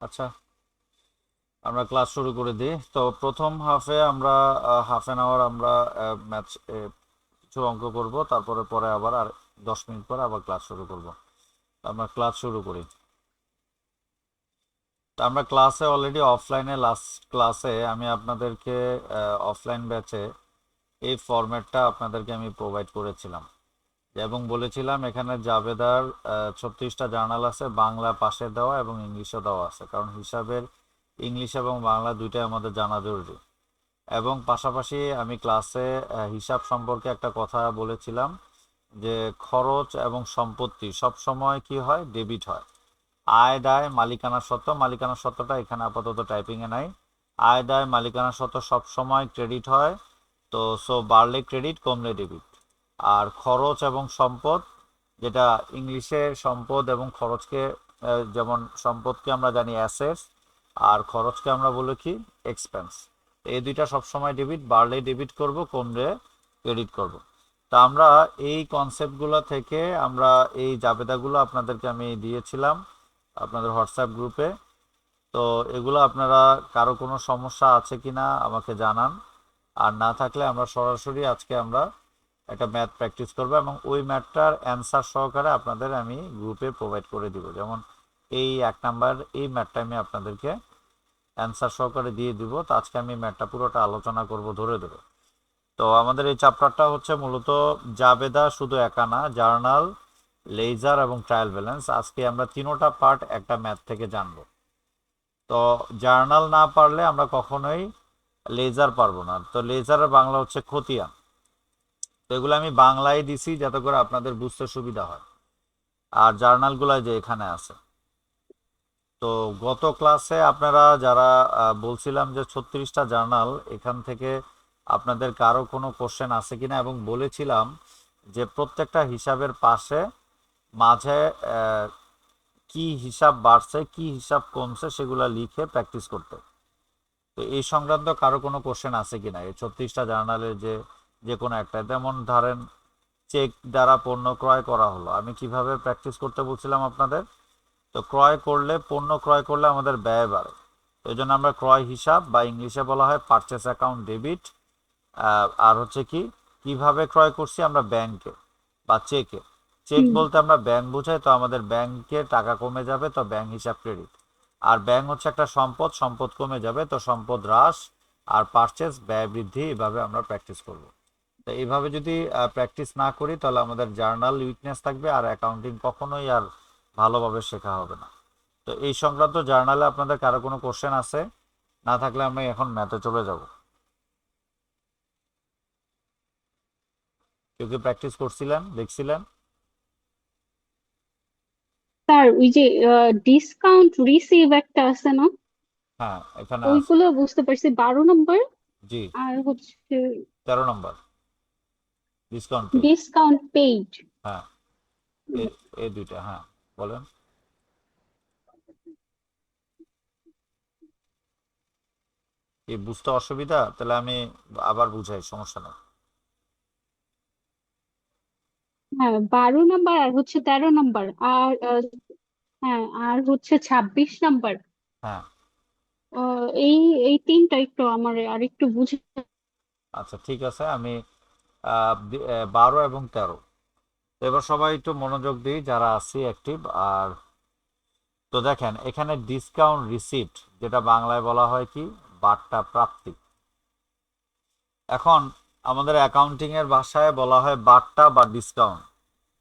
আচ্ছা, আমরা ক্লাস শুরু করে দিই। তো প্রথম হাফে আমরা হাফ অ্যান আওয়ার আমরা ম্যাথ কিছু অঙ্ক করব, তারপরে পরে আবার আর 10 মিনিট পরে আবার ক্লাস শুরু করব। আমরা ক্লাস শুরু করি। তো আমরা ক্লাসে অলরেডি অফলাইনে লাস্ট ক্লাসে আমি আপনাদেরকে অফলাইন ব্যাচে এই ফরম্যাটটা আপনাদেরকে আমি প্রোভাইড করেছিলাম এবং বলেছিলাম এখানে জাবেদার 36টা জার্নাল আছে, বাংলা পাশে দেওয়া এবং ইংলিশে দেওয়া আছে, কারণ হিসাবের ইংলিশ এবং বাংলা দুইটাই আমাদের জানা জরুরি। এবং পাশাপাশি আমি ক্লাসে হিসাব সম্পর্কে একটা কথা বলেছিলাম যে খরচ এবং সম্পত্তি সব সময় কি হয়, ডেবিট হয়। আয় দায় মালিকানা সত্ত্ব, মালিকানা সত্ত্বটা এখানে আপাতত টাইপিংয়ে নাই। আয় দায় মালিকানা সত্ত্ব সব সময় ক্রেডিট হয়। তো সো বাড়লে ক্রেডিট, কমলে ডেবিট। আর খরচ এবং সম্পদ, যেটা ইংলিশে সম্পদ এবং খরচকে যেমন সম্পদকে আমরা জানি অ্যাসেটস, আর খরচকে আমরা বলি কি, এক্সপেন্স। এই দুইটা সবসময় ডেবিট, বাড়লে ডেবিট করব, কমলে ক্রেডিট করব। তা আমরা এই কনসেপ্টগুলো থেকে আমরা এই জাবেদাগুলো আপনাদেরকে আমি দিয়েছিলাম আপনাদের হোয়াটসঅ্যাপ গ্রুপে। তো এগুলো আপনারা কারো কোনো সমস্যা আছে কিনা আমাকে জানান। আর না থাকলে আমরা সরাসরি আজকে আমরা একটা ম্যাথ প্র্যাকটিস করবো এবং ওই ম্যাথটার অ্যান্সার সহকারে আপনাদের আমি গ্রুপে প্রোভাইড করে দিব। যেমন এই 1 নাম্বার এই ম্যাথটা আমি আপনাদেরকে অ্যান্সার সহকারে দিয়ে দিব। তো আজকে আমি ম্যাথটা পুরোটা আলোচনা করব ধরে ধরে। তো আমাদের এই চ্যাপ্টারটা হচ্ছে মূলত জাবেদা শুধু একা না, জার্নাল, লেজার এবং ট্রায়াল ব্যালেন্স। আজকে আমরা তিনোটা পার্ট একটা ম্যাথ থেকে জানবো। তো জার্নাল না পারলে আমরা কখনোই লেজার পারবো না। তো লেজারের বাংলা হচ্ছে খতিয়ান। তো এগুলো আমি বাংলায় দিছি যাতে করে আপনাদের বুঝতে সুবিধা হয়। আর জার্নালগুলো যে এখানে আছে। তো গত ক্লাসে আপনারা যারা বলছিলাম যে 36টা জার্নাল, এখান থেকে আপনাদের কারো কোনো কোশ্চেন আছে কিনা, এবং বলেছিলাম যে প্রত্যেকটা হিসাবের পাশে মাঝে কি হিসাব বাড়ছে কি হিসাব কমছে সেগুলো লিখে প্র্যাকটিস করতে। তো এই সংক্রান্ত কারো কোনো কোশ্চেন আছে কিনা এই 36টা জার্নালের যে যে কোনো একটা, যেমন ধরেন চেক দ্বারা পণ্য ক্রয় করা হলো, আমি কিভাবে প্র্যাকটিস করতে বলছিলাম আপনাদের। তো ক্রয় করলে, পণ্য ক্রয় করলে আমাদের ব্যয় বাড়ে। এই জন্য আমরা ক্রয় হিসাব বা ইংলিশে বলা হয় পারচেস অ্যাকাউন্ট ডেবিট। আর হচ্ছে কি, কিভাবে ক্রয় করছি আমরা, ব্যাংকে বা চেকে। চেক হুম। বলতে আমরা ব্যাংক বোঝাই, তো আমাদের ব্যাংকে টাকা কমে যাবে, তো ব্যাংক হিসাব ক্রেডিট। আর ব্যাংক হচ্ছে একটা সম্পদ, সম্পদ কমে যাবে, তো সম্পদ হ্রাস। আর পারচেস ব্যয় বৃদ্ধি, এভাবে আমরা প্র্যাকটিস করব। তো এইভাবে যদি প্র্যাকটিস না করি তাহলে আমাদের জার্নাল উইকনেস থাকবে আর অ্যাকাউন্টিং কখনোই আর ভালোভাবে শেখা হবে না। তো এই সংক্রান্ত জার্নালে আপনাদের কারো কোনো কোশ্চেন আছে? না থাকলে আমি এখন ম্যাথে চলে যাব। কেউ কি প্র্যাকটিস করছিলেন, দেখছিলেন? স্যার, ওই যে ডিসকাউন্ট রিসিভ একটা আছে না, হ্যাঁ, এখানে আছে। ওইগুলো বুঝতে পারছি 12 নম্বর। জি, আর হচ্ছে 13 নম্বর ডিসকাউন্ট পেজ। Discount paid. হ্যাঁ, এ এই দুইটা, হ্যাঁ। বলেন। কি বুঝতে অসুবিধা? তাহলে আমি আবার বুঝাই, সমস্যা নেই। হ্যাঁ, 12 নম্বর আর হচ্ছে 13 নম্বর আর হ্যাঁ, আর হচ্ছে 26 নম্বর। হ্যাঁ, এই এই তিনটা একটু আমার আর একটু বুঝে। আচ্ছা ঠিক আছে। আমি 12 এবং 13। তো এবার সবাই একটু মনোযোগ দিই যারা আছি অ্যাক্টিভ। আর তো দেখেন এখানে ডিসকাউন্ট রিসিপ্ট, যেটা বাংলায় বলা হয় কি, বার্তা প্রাপ্তি। এখন আমাদের অ্যাকাউন্টিং এর ভাষায় বলা হয় বার্তা বা ডিসকাউন্ট।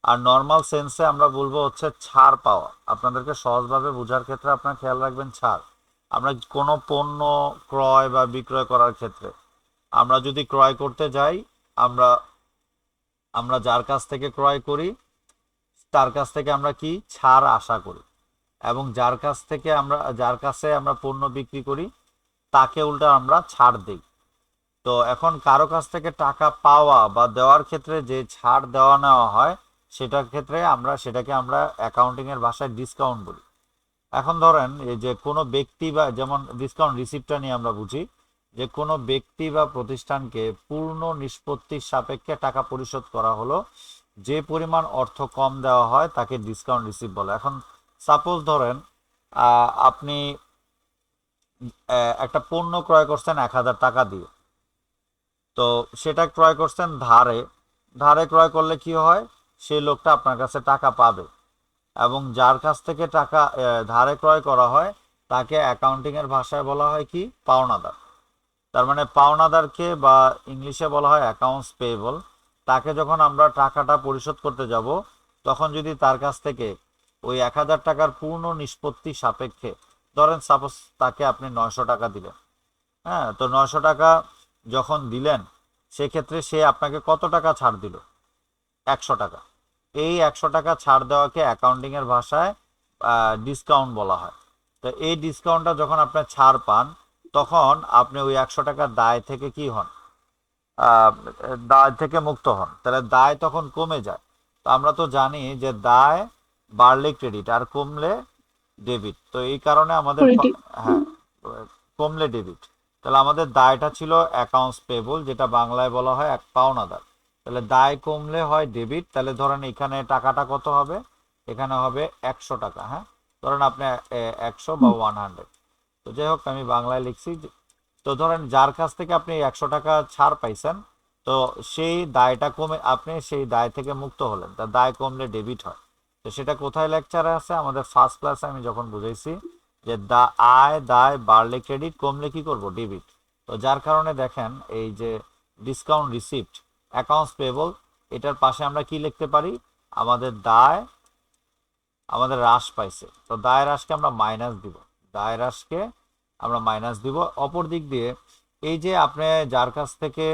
আর নর্মাল সেন্সে আমরা বলবো হচ্ছে ছাড় পাওয়া। আপনাদেরকে সহজভাবে বোঝার ক্ষেত্রে আপনার খেয়াল রাখবেন ছাড়। আমরা কোনো পণ্য ক্রয় বা বিক্রয় করার ক্ষেত্রে আমরা যদি ক্রয় করতে যাই, আমরা আমরা যার কাছ থেকে ক্রয় করি তার কাছ থেকে আমরা কি ছাড় আশা করি, এবং যার কাছে আমরা পণ্য বিক্রি করি তাকে উল্টা আমরা ছাড় দিই। তো এখন কারো কাছ থেকে টাকা পাওয়া বা দেওয়ার ক্ষেত্রে যে ছাড় দেওয়া নেওয়া হয়, সেটার ক্ষেত্রে সেটাকে আমরা অ্যাকাউন্টিং এর ভাষায় ডিসকাউন্ট বলি। এখন ধরেন এই যে কোনো ব্যক্তি বা, যেমন ডিসকাউন্ট রিসিপ্টটা নিয়ে আমরা বুঝি যে কোনো ব্যক্তি বা প্রতিষ্ঠানকে পূর্ণ নিষ্পত্তির সাপেক্ষে টাকা পরিশোধ করা হলো, যে পরিমাণ অর্থ কম দেওয়া হয় তাকে ডিসকাউন্ট রিসিপ্ট বলে। এখন সাপোজ ধরেন আপনি একটা পণ্য ক্রয় করছেন 1,000 টাকা দিয়ে, তো সেটা ক্রয় করছেন ধারে। ধারে ক্রয় করলে কি হয়, সেই লোকটা আপনার কাছে টাকা পাবে, এবং যার কাছ থেকে টাকা ধারে ক্রয় করা হয় তাকে অ্যাকাউন্টিং এর ভাষায় বলা হয় কি, পাওনাদার। তার মানে পাওনাদারকে বা ইংলিশে বলা হয় অ্যাকাউন্টস পেয়েবল। তাকে যখন আমরা টাকাটা পরিশোধ করতে যাব, তখন যদি তার কাছ থেকে ওই 1,000 টাকার পূর্ণ নিষ্পত্তি সাপেক্ষে, ধরেন সাপোজ তাকে আপনি 900 টাকা দিলেন, হ্যাঁ, তো 900 টাকা যখন দিলেন, সেক্ষেত্রে সে আপনাকে কত টাকা ছাড় দিল? 100 টাকা। এই 100 টাকা ছাড় দেওয়াকে অ্যাকাউন্টিং এর ভাষায় ডিসকাউন্ট বলা হয়। তো এই ডিসকাউন্টটা যখন আপনি ছাড় পান, তখন আপনি ওই 100 টাকার দায় থেকে কি হন, আহ, দায় থেকে মুক্ত হন। তাহলে দায় তখন কমে যায়। তো আমরা তো জানি যে দায় বাড়লে ক্রেডিট আর কমলে ডেবিট। তো এই কারণে আমাদের ক্রেডিট। হ্যাঁ, কমলে ডেবিট। তাহলে আমাদের দায়টা ছিল অ্যাকাউন্টস পেবল, যেটা বাংলায় বলা হয় এক পাওনাদার। তাহলে দায় কমলে হয় ডেবিট। তাহলে ধরেন এখানে টাকাটা কত হবে, এখানে হবে 100 টাকা। হ্যাঁ, ধরেন আপনি 100 বা 100। তো যাই হোক, আমি বাংলায় লিখছি তো ধরেন যার কাছ থেকে আপনি 100 টাকা ছাড় পাইছেন, তো সেই দায়টা কমে, আপনি সেই দায় থেকে মুক্ত হলেন। তা দায় কমলে ডেবিট হয়। তো সেটা কোথায় লেকচারে আছে, আমাদের ফার্স্ট ক্লাসে আমি যখন বুঝাইছি যে আয় দায় বাড়লে ক্রেডিট, কমলে কি করব, ডেবিট। তো যার কারণে দেখেন এই যে ডিসকাউন্ট রিসিপ্ট, অ্যাকাউন্টস পেবল, এটার পাশে আমরা কি লিখতে পারি, আমাদের দায় আমাদের হ্রাস পাইছে, তো দায় হ্রাসকে আমরা মাইনাস দিব। দায় হ্রাসকে আমরা মাইনাস দিব। অপর দিক দিয়ে এই যে আপনি যার কাছ থেকে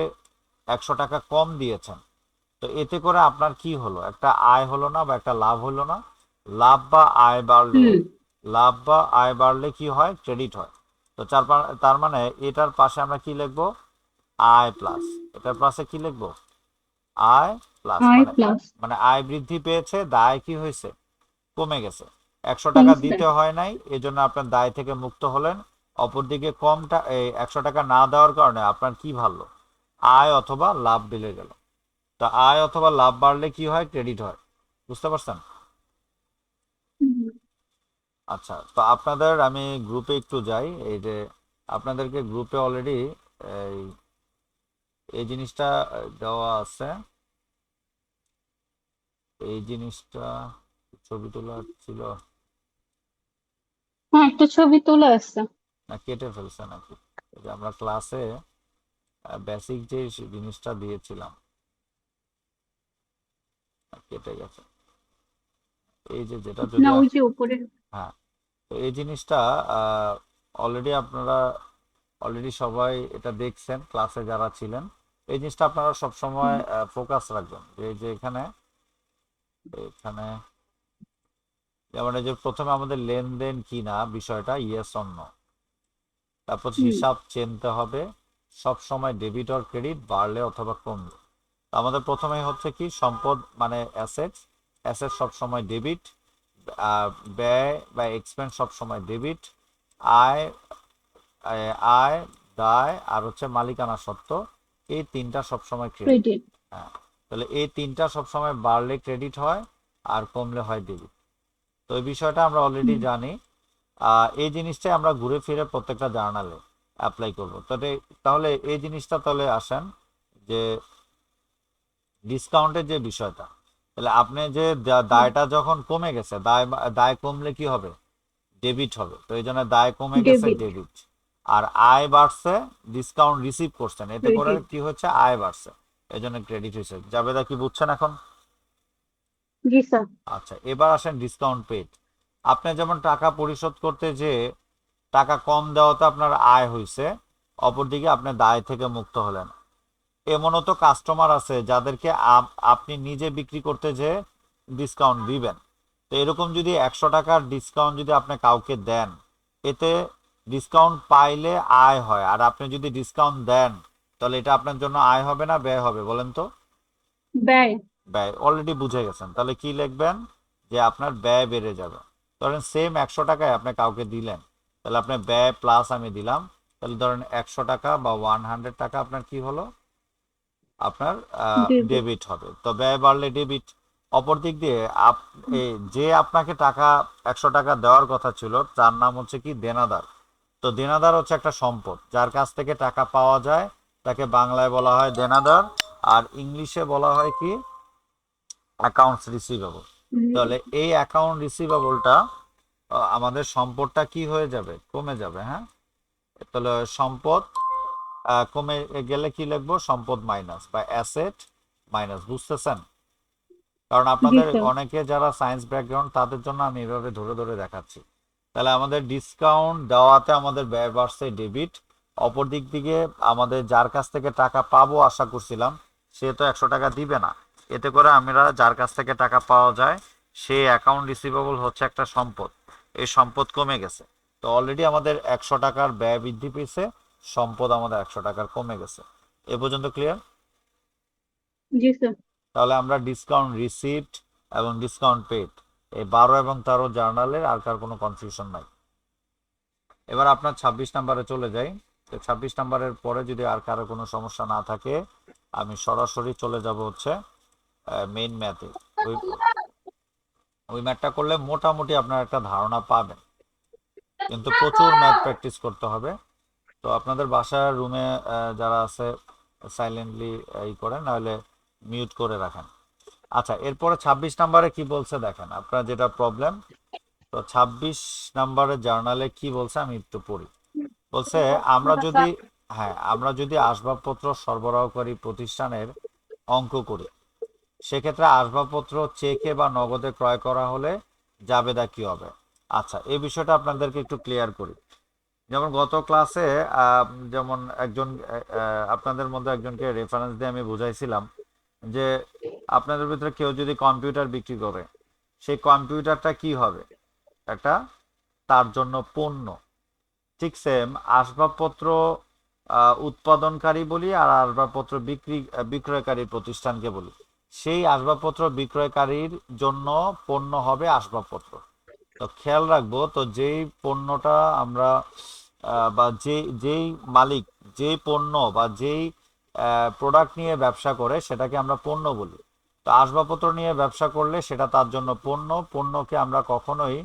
100 টাকা কম দিয়েছেন, তো এতে করে আপনার কি হলো, একটা আয় হলো না বা একটা লাভ হলো না? লাভ বা আয় বাড়লে, হুম। কি হয়, ক্রেডিট হয়। তো তার মানে এটার পাশে আমরা কি লিখবো, আয় প্লাস। এটার পাশে কি লিখবো, আয় প্লাস, আই মানে প্লাস। আয় বৃদ্ধি পেয়েছে, দায় কি হয়েছে, কমে গেছে। 100 টাকা কমছে। দিতে হয় নাই, এজন্য আপনার দায় থেকে মুক্ত হলেন। অপরদিকে কমটা এই 100 টাকা না দেওয়ার কারণে আপনার কি ভালো, আয় অথবা লাভ বেড়ে গেল। তা আয় অথবা লাভ বাড়লে কি হয়, ক্রেডিট হয়। বুঝতে পারছেন? হুম। আচ্ছা, তো আপনাদের আমি গ্রুপে একটু যাই। এই যে আপনাদেরকে গ্রুপে অলরেডি এই এই জিনিসটা দেওয়া আছে। এই জিনিসটা ছবি তোলা ছিল হ্যাঁ, একটা ছবি তোলা আছে। না কেটে ফেলছে নাকি? এই যে আমরা ক্লাসে বেসিক যে জিনিসটা দিয়েছিলাম, কেটে গেছে। এই যে যেটা না, যদি ওই যে উপরে। হ্যাঁ, তো এই জিনিসটা অলরেডি আপনারা অলরেডি সবাই এটা দেখছেন ক্লাসে যারা ছিলেন। এই জিনিসটা আপনারা সব সময় হুম। ফোকাস রাখবেন যে এই যে এখানে এখানে যেমন এই যে প্রথমে আমাদের লেনদেন কি না বিষয়টা ইয়েস অর নো, তারপর হুম। হিসাব চিনতে হবে, সব সময় ডেবিট অর ক্রেডিট বাড়লে অথবা কমলে। তো আমাদের প্রথমেই হচ্ছে কি, সম্পদ মানে অ্যাসেটস, অ্যাসেট সব সময় ডেবিট, ব্যয় বা এক্সপেন্স সব সময় ডেবিট, আয় আয় দায় আর হচ্ছে মালিকানা সত্ত্ব, এই তিনটা সবসময় ক্রেডিট। ক্রেডিট। হ্যাঁ, তাহলে এই তিনটা সবসময় বাড়লে ক্রেডিট হয় আর কমলে হয় ডেবিট। তো এই বিষয়টা আমরা অলরেডি হুম। জানি। এই জিনিসটাই আমরা ঘুরে ফিরে প্রত্যেকটা জার্নালে অ্যাপ্লাই করবো। তবে তাহলে এই জিনিসটা তাহলে আসেন যে ডিসকাউন্টের যে বিষয়টা, তাহলে আপনি যে হুম। দায়টা যখন কমে গেছে, দায় দায় কমলে কি হবে, ডেবিট হবে। তো এই জন্য দায় কমে গেছে, ডেবিট। ডেবিট। আর আয় বাড়ছে, ডিসকাউন্ট রিসিভ করছেন, এতে করে ক্রেডিট। কি হচ্ছে, আয় বাড়ছে, এই জন্য ক্রেডিট হয়েছে। জাবেদা কি বুঝছেন এখন? জি স্যার। আচ্ছা, এবার আসেন ডিসকাউন্ট পেড। আপনি যেমন টাকা পরিশোধ করতে যে টাকা কম দেওয়াতে আপনার আয় হয়েছে, অপরদিকে আপনি দায় থেকে মুক্ত হলেন। এমনও তো কাস্টমার আছে যাদেরকে আপনি নিজে বিক্রি করতে যে ডিসকাউন্ট দিবেন। তো এরকম যদি 100 টাকার ডিসকাউন্ট যদি আপনি কাউকে দেন, এতে ডিসকাউন্ট পাইলে আয় হয়। আর আপনি যদি ডিসকাউন্ট দেন, তাহলে এটা আপনার জন্য আয় হবে না ব্যয় হবে, বলেন তো? ব্যয়। ব্যয়। অলরেডি বুঝে গেছেন, তাহলে কি লিখবেন, যে আপনার ব্যয় বেড়ে যাবে। ধরেন সেম 100 টাকায় আপনি কাউকে দিলেন, তাহলে আপনার ব্যয় প্লাস আমি দিলাম, তাহলে ধরেন 100 টাকা বা 100 টাকা আপনার কি হলো, আপনার ডেবিট। ডেবিট হবে। তো ব্যয় বাড়লে ডেবিট। অপর দিক দিয়ে যে আপনাকে টাকা 100 টাকা দেওয়ার কথা ছিল, তার নাম হচ্ছে কি, দেনাদার। তো তো দেনাদার হচ্ছে একটা সম্পদ, যার কাছ থেকে টাকা পাওয়া যায় তাকে বাংলায় বলা হয় দেনাদার, আর ইংলিশে বলা হয় কি অ্যাকাউন্টস রিসিভেবল। তাহলে এই অ্যাকাউন্ট রিসিভেবলটা আমাদের সম্পদটা কি হয়ে যাবে, কমে যাবে। হ্যাঁ, তাহলে সম্পদ কমে গেলে কি লিখবো, সম্পদ মাইনাস বা অ্যাসেট মাইনাস, বুঝতেছেন? কারণ জি আপনাদের স্যার। অনেকে যারা সায়েন্স ব্যাকগ্রাউন্ড তাদের জন্য আমি এভাবে ধরে ধরে দেখাচ্ছি। তাহলে আমাদের ডিসকাউন্ট দেওয়াতে আমাদের ব্যয় বাড়ছে ডেবিট, অপর দিক থেকে আমাদের যার কাছ থেকে টাকা পাবো আশা করছিলাম সে তো 100 টাকা দিবে না, এতে করে আমরা যার কাছ থেকে টাকা পাওয়া যায় সেই অ্যাকাউন্ট রিসিভেবল হচ্ছে একটা সম্পদ, এই সম্পদ কমে গেছে। তো অলরেডি আমাদের 100 টাকার ব্যয় বৃদ্ধি পেয়েছে, সম্পদ আমাদের 100 টাকার কমে গেছে। এ পর্যন্ত ক্লিয়ার? জি স্যার। তাহলে আমরা ডিসকাউন্ট রিসিপ্ট এবং ডিসকাউন্ট পেড, এই 12 এবং 13 জার্নালের আর কার কোনো কনফিউশন নাই। এবার আপনার 26 নাম্বারে চলে যাই। তো 26 নাম্বারের পরে যদি আর কারো কোনো সমস্যা না থাকে আমি সরাসরি চলে যাব হচ্ছে মেইন ম্যাথে। ওই ওই ম্যাথটা করলে মোটামুটি আপনার একটা ধারণা পাবেন, কিন্তু প্রচুর ম্যাথ প্র্যাকটিস করতে হবে। তো আপনাদের বাসার রুমে যারা আছে সাইলেন্টলি ই করেন, নাহলে মিউট করে রাখেন। আচ্ছা, এরপরে 26 নাম্বারে কি বলছে দেখেন, আপনার যেটা প্রবলেম। তো 26 নাম্বারের জার্নালে কি বলছে আমি একটু পড়ি। বলছে আমরা যদি, হ্যাঁ, আমরা যদি আসবাবপত্র সরবরাহকারী প্রতিষ্ঠানের অঙ্ক করি, সেক্ষেত্রে আসবাবপত্র চেকে বা নগদে ক্রয় করা হলে জাবেদা কি হবে? আচ্ছা, এই বিষয়টা আপনাদেরকে একটু ক্লিয়ার করি। যেমন গত ক্লাসে যেমন একজন আপনাদের মধ্যে একজনকে রেফারেন্স দিয়ে আমি বুঝাইছিলাম যে আপনাদের ভিতরে কেউ যদি কম্পিউটার বিক্রি করে, সেই কম্পিউটারটা কি হবে, একটা তার জন্য পণ্য। ঠিক সেম আসবাবপত্র উৎপাদনকারী বলি আর আসবাবপত্র বিক্রয়কারী প্রতিষ্ঠানকে বলি, সেই আসবাবপত্র বিক্রয়কারীর জন্য পণ্য হবে আসবাবপত্র। তো খেয়াল রাখবো, তো যেই পণ্যটা আমরা বা যেই মালিক যেই পণ্য বা যেই প্রোডাক্ট নিয়ে ব্যবসা করে সেটাকে আমরা পণ্য বলি। তো আসবাবপত্র নিয়ে ব্যবসা করলে সেটা তার জন্য পণ্য, পণ্যকে আমরা কখনোই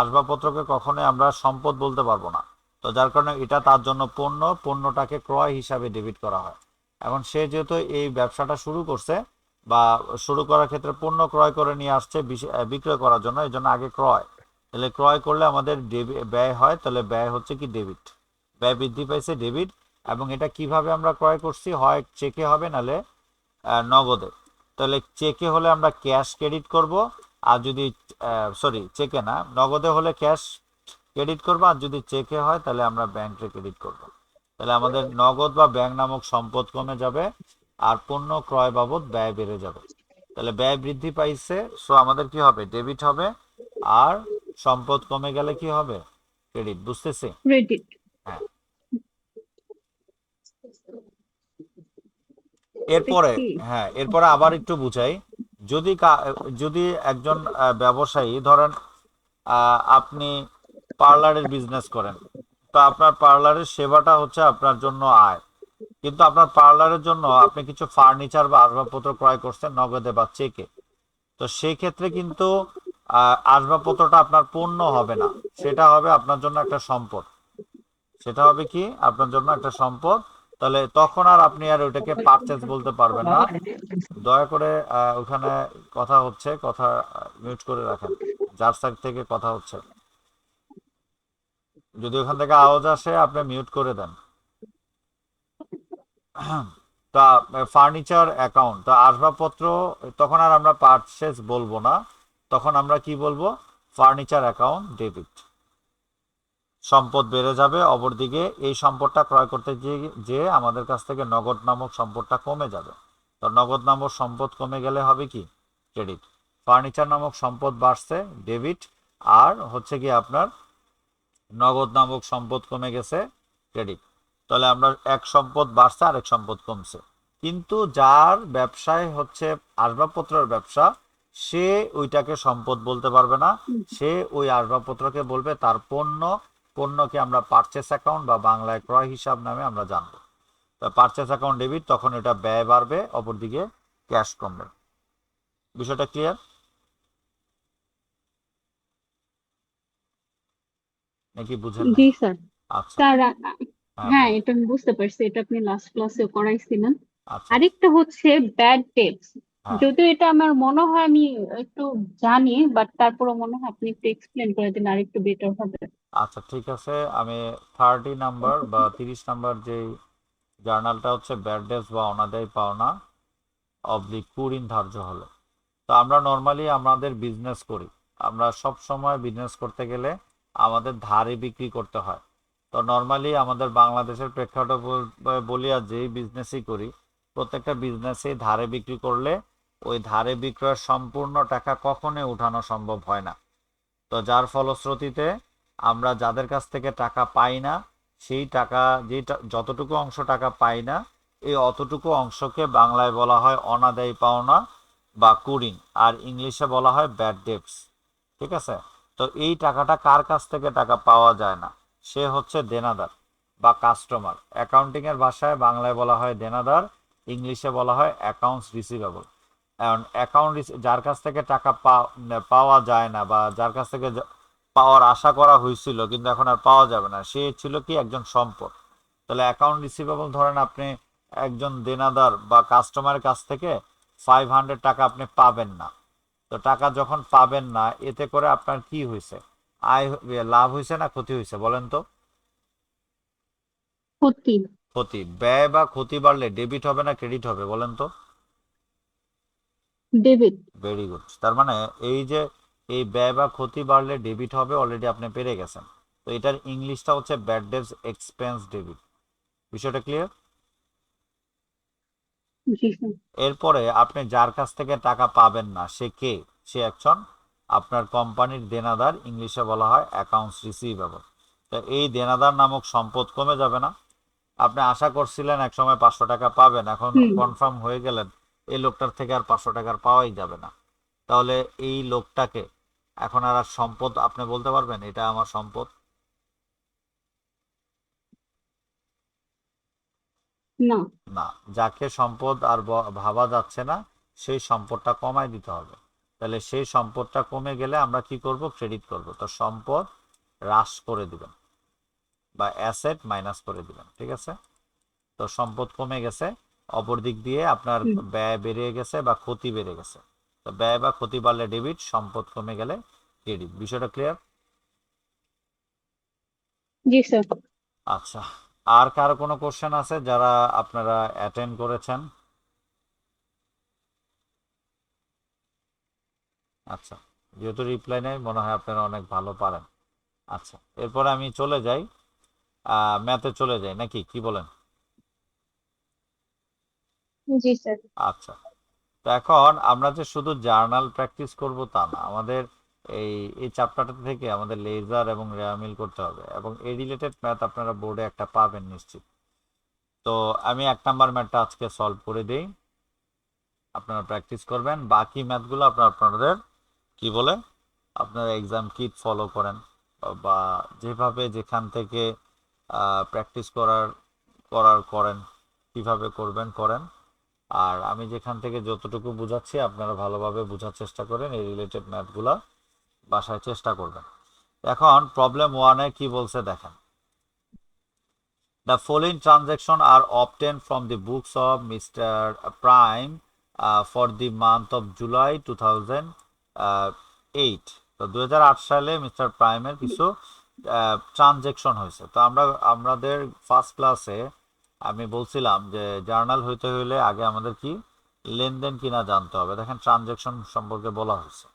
আসবাবপত্রকে কখনোই আমরা সম্পদ বলতে পারবো না। তো যার কারণে এটা তার জন্য পণ্য, পণ্যটাকে ক্রয় হিসাবে ডেবিট করা হয়। এখন সে যেহেতু এই ব্যবসাটা শুরু করছে বা শুরু করার ক্ষেত্রে পণ্য ক্রয় করে নিয়ে আসছে বিক্রয় করার জন্য, এই জন্য আগে ক্রয়, তাহলে ক্রয় করলে আমাদের ব্যয় হয়, তাহলে ব্যয় হচ্ছে কি ডেবিট, ব্যয় বৃদ্ধি পাইছে ডেবিট। এবং এটা কিভাবে আমরা ক্রয় করছি, হয় চেকে হবে নালে নগদে। তাহলে চেকে হলে আমরা ক্যাশ ক্রেডিট করব, আর যদি সরি চেকে না, নগদে হলে ক্যাশ ক্রেডিট করব, আর যদি চেকে হয় তাহলে আমরা ব্যাংকে ক্রেডিট করব। তাহলে আমাদের নগদ বা ব্যাংক নামক সম্পদ কমে যাবে, আর পণ্য ক্রয় বাবদ ব্যয় বেড়ে যাবে। তাহলে ব্যয় বৃদ্ধি পাইছে, সো আমাদের কি হবে, ডেবিট হবে। আর সম্পদ কমে গেলে কি হবে, ক্রেডিট। বুঝতেছি? ক্রেডিট। হ্যাঁ। এরপরে, দেখি। হ্যাঁ, এরপরে আবার একটু বুঝাই। যদি যদি একজন ব্যবসায়ী ধরেন আপনি পার্লারের বিজনেস করেন, তো আপনার পার্লারের সেবাটা হচ্ছে আপনার জন্য আয়, কিন্তু আপনার পার্লারের জন্য আপনি কিছু ফার্নিচার বা আসবাবপত্র ক্রয় করছেন নগদে বা চেকে। তো সেই ক্ষেত্রে কিন্তু আসবাবপত্রটা আপনার পণ্য হবে না, সেটা হবে আপনার জন্য একটা সম্পদ। সেটা হবে কি আপনার জন্য একটা সম্পদ। তাহলে তখন আর আপনি আর ওইটাকে পারচেজ বলতে পারবেন না। দয়া করে ওখানে কথা হচ্ছে, কথা মিউট করে রাখেন, যার সাইড থেকে কথা হচ্ছে। যদি ওখান থেকে আওয়াজ আসে আপনি মিউট করে দেন। তা ফার্নিচার অ্যাকাউন্ট, তো আসবাবপত্র, তখন আর আমরা পারচেজ বলবো না, তখন আমরা কি বলবো, ফার্নিচার অ্যাকাউন্ট ডেবিট। সম্পদ বেড়ে যাবে, অপরদিকে এই সম্পদটা ক্রয় করতে গিয়ে যে আমাদের কাছ থেকে নগদ নামক সম্পদটা কমে যাবে। তো নগদ নামক সম্পদ কমে গেলে হবে কি, ক্রেডিট। ফার্নিচার নামক সম্পদ বাড়ছে, ডেবিট। আর হচ্ছে কি আপনার নগদ নামক সম্পদ কমে গেছে, ক্রেডিট। তাহলে আমরা এক সম্পদ বাড়ছে আর এক সম্পদ কমছে। কিন্তু যার ব্যবসায় হচ্ছে আসবাবপত্রের ব্যবসা, সে ওইটাকে সম্পদ বলতে পারবে না, সে ওই আসবাবপত্রকে বলবে তার পণ্য। পণ্যকে আমরা পারচেস অ্যাকাউন্ট বা বাংলায় ক্রয় হিসাব নামে আমরা জানবো। পারচেস অ্যাকাউন্ট ডেবিট, তখন এটা ব্যয় বাড়বে, অপরদিকে ক্যাশ কমবে। বিষয়টা ক্লিয়ার নাকি বুঝেন জি নাই? স্যার। আচ্ছা। স্যার হ্যাঁ, হ্যাঁ, বল। এটা আমি বুঝতে পারছি, এটা আপনি লাস্ট ক্লাসে করাইছিলেন। আচ্ছা। আরেকটা হচ্ছে ব্যাড ডেটস। হ্যাঁ। যদিও এটা আমার মনে হয় আমি একটু জানি, বাট তারপরে মনে হয় আপনি একটু এক্সপ্লেন করে দিন আরেকটু বেটার হবে। আচ্ছা, ঠিক আছে। আমি 30 নাম্বার বা 30 নাম্বার যে জার্নালটা হচ্ছে ব্যাড ডেটস বা অনাদায়ী পাওনা অবলিক কুঋণ ধার্য হলো। তো আমরা নর্মালি আমাদের বিজনেস করি, আমরা সব সময় বিজনেস করতে গেলে আমাদের ধারে বিক্রি করতে হয়। তো নর্মালি আমাদের বাংলাদেশের প্রেক্ষাপটে বলি, আর যেই বিজনেসই করি, প্রত্যেকটা বিজনেসেই ধারে বিক্রি করলে ওই ধারে বিক্রয়ের সম্পূর্ণ টাকা কখনোই উঠানো সম্ভব হয় না। তো যার ফলশ্রুতিতে আমরা যাদের কাছ থেকে টাকা পাই না, সেই টাকা যেটা যতটুকু অংশ টাকা পাই না, এই অতটুকু অংশকে বাংলায় বলা হয় অনাদায়ী পাওনা বা কুঋণ, আর ইংলিশে বলা হয় ব্যাড ডেটস। ঠিক আছে? তো এই টাকাটা কার কাছ থেকে টাকা পাওয়া যায় না, সে হচ্ছে দেনাদার বা কাস্টমার। অ্যাকাউন্টিং এর ভাষায় বাংলায় বলা হয় দেনাদার, ইংলিশে বলা হয় অ্যাকাউন্টস রিসিভেবল। এখন অ্যাকাউন্ট যার কাছ থেকে টাকা পাওয়া যায় না বা যার কাছ থেকে পাওয়ার আশা করা হয়েছিল কিন্তু এখন আর পাওয়া যাবে না, সে ছিল কি একজন সম্পদ। তাহলে অ্যাকাউন্ট রিসিভেবল ধরেন আপনি একজন দেনাদার বা কাস্টমারের কাছ থেকে 500 টাকা আপনি পাবেন না। তো টাকা যখন পাবেন না, এতে করে আপনার কি হয়েছে? আয় লাভ হয়েছে না ক্ষতি হয়েছে বলেন তো? ক্ষতি। ক্ষতি। ব্যয় বা ক্ষতি বাড়লে ডেবিট হবে না ক্রেডিট হবে বলেন তো? ডেবিট। Very good. তার মানে এই যে এই ব্যয় বা ক্ষতি বাড়লে ডেবিট হবে, অলরেডি আপনি পেরে গেছেন। তো এটার ইংলিশটা হচ্ছে ব্যাড ডেটস এক্সপেন্স ডেবিট। বিষয়টা ক্লিয়ার? জি স্যার। এরপরে আপনি যার কাছ থেকে টাকা পাবেন না সে কে? সে একজন আপনার কোম্পানির দেনাদার, ইংলিশে বলা হয় অ্যাকাউন্টস রিসিভেবল। তো এই দেনাদার নামক সম্পদ কমে যাবে না? আপনি আশা করছিলেন এক সময় 500 টাকা পাবেন, এখন হুম। কনফার্ম হয়ে গেলেন এই লোকটার থেকে আর 500 টাকার পাওয়াই যাবে না। তাহলে এই লোকটাকে এখন আর সম্পদ আপনি বলতে পারবেন এটা আমার সম্পদ? না। না। যাকে সম্পদ আর ভাবা যাচ্ছে না, সেই সম্পদটা কমায় দিতে হবে। তাহলে সেই সম্পদটা কমে গেলে আমরা কি করব? ক্রেডিট করব। তো সম্পদ হ্রাস করে দিবেন বা অ্যাসেট মাইনাস করে দিবেন। ঠিক আছে? তো সম্পদ কমে গেছে, অপর দিক দিয়ে আপনার হুম। ব্যয় বেড়ে গেছে বা ক্ষতি বেড়ে গেছে। তো ব্যয় বা ক্ষতি বাড়লে ডেবিট, সম্পদ কমে গেলে ক্রেডিট। বিষয়টা ক্লিয়ার? জি স্যার। আচ্ছা। আর কারো কোনো কোশ্চেন আছে যারা আপনারা অ্যাটেন্ড করেছেন? আচ্ছা। যেহেতু রিপ্লাই নেই, মনে হয় আপনারা অনেক ভালো পারেন। আচ্ছা, এরপরে আমি চলে যাই, ম্যাথে চলে যাই নাকি কি বলেন? জি স্যার। আচ্ছা। তো এখন আমরা যে শুধু জার্নাল প্র্যাকটিস করব তা না, আমাদের এই এই চ্যাপ্টারটা থেকে আমাদের লেজার এবং রেয়ার মিল করতে হবে, এবং এই রিলেটেড ম্যাথ আপনারা বোর্ডে একটা পাবেন নিশ্চিত। তো আমি 1 নাম্বার ম্যাথটা আজকে সলভ করে দিই, আপনারা প্র্যাকটিস করবেন। বাকি ম্যাথগুলো আপনারা আপনাদের কি বলে আপনারা এক্সাম কিট ফলো করেন বা যেভাবে যেখান থেকে প্র্যাকটিস করার করেন, কিভাবে করবেন করেন। আর আমি যেখান থেকে যতটুকু বুঝাচ্ছি আপনারা ভালোভাবে বোঝার চেষ্টা করেন, এই রিলেটেড ম্যাথগুলা বাসায় চেষ্টা করবেন। এখন প্রবলেম ওয়ানে কি বলছে দেখেন। The following transactions are obtained from the books of Mr. Prime for the month of July 2008. তো 2008 সালে মিস্টার প্রাইমের কিছু ট্রানজেকশন হয়েছে। তো আমাদের ফার্স্ট ক্লাসে আমি বলছিলাম যে জার্নাল হইতে হইলে আগে আমাদের কি লেনদেন কিনা জানতে হবে। দেখেন ট্রানজেকশন সম্পর্কে বলা হয়েছে।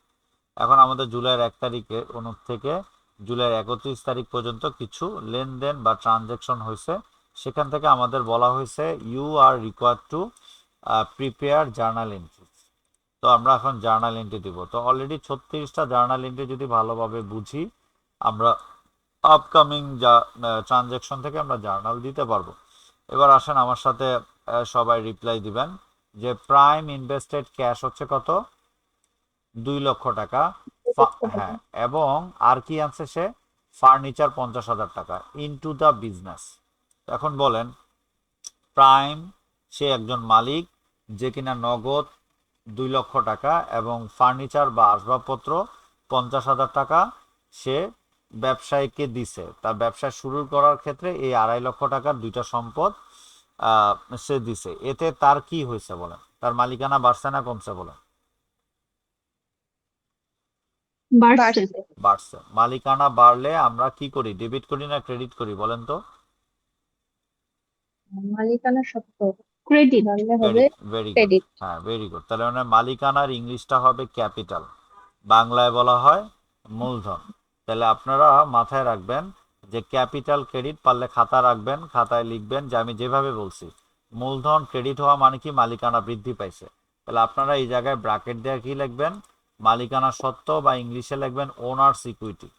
এখন আমাদের জুলাইয়ের 1 তারিখে থেকে জুলাইয়ের 31 তারিখ পর্যন্ত কিছু লেনদেন বা ট্রানজ্যাকশন হয়েছে। সেখান থেকে আমাদের বলা হয়েছে you are required to prepare journal entry. তো আমরা এখন জার্নাল এন্ট্রি দিব। তো অলরেডি 36টা জার্নাল এন্ট্রি যদি ভালোভাবে বুঝি, আমরা আপকামিং যা ট্রানজ্যাকশন থেকে আমরা জার্নাল দিতে পারবো। এবার আসেন আমার সাথে সবাই রিপ্লাই দিবেন যে প্রাইম ইনভেস্টেড ক্যাশ হচ্ছে কত? 2 লক্ষ টাকা। হ্যাঁ, এবং আর কি আনছে সে? ফার্নিচার 50,000 টাকা ইনটু দ্য বিজনেস। এখন বলেন, প্রাইম সে একজন মালিক যে কিনা নগদ 2 লক্ষ টাকা এবং ফার্নিচার বা আসবাবপত্র 50,000 টাকা সে ব্যবসায়ীকে দিছে, তার ব্যবসা শুরু করার ক্ষেত্রে এই 2.5 লক্ষ টাকার দুইটা সম্পদ আহ, সে দিছে, এতে তার কি হয়েছে বলেন? তার মালিকানা বাড়ছে না কমছে বলেন? বাড়ছে। বাড়ছে। বাড়ছে। মালিকানা বাড়লে আমরা কি করি, ডেবিট করি না ক্রেডিট করি বলেন তো? মালিকানা সত্ত্ব ক্রেডিট। বাড়লে হবে ক্রেডিট, ভেরি গুড। ক্রেডিট। হ্যাঁ, ভেরি গুড। তাহলে মানে মালিকানার ইংলিশটা হবে ক্যাপিটাল, বাংলায় বলা হয় মূলধন। তাহলে আপনারা মাথায় রাখবেন যে ক্যাপিটাল ক্রেডিট, পারলে খাতা রাখবেন, খাতায় লিখবেন যে আমি যেভাবে বলছি মূলধন ক্রেডিট হওয়া মানে কি মালিকানা বৃদ্ধি পাইছে। তাহলে আপনারা এই জায়গায় ব্র্যাকেট দিয়ে কি লিখবেন, মালিকানা সত্ত্ব, বা ইংলিশে লিখবেন ওনার্স ইকুইটি,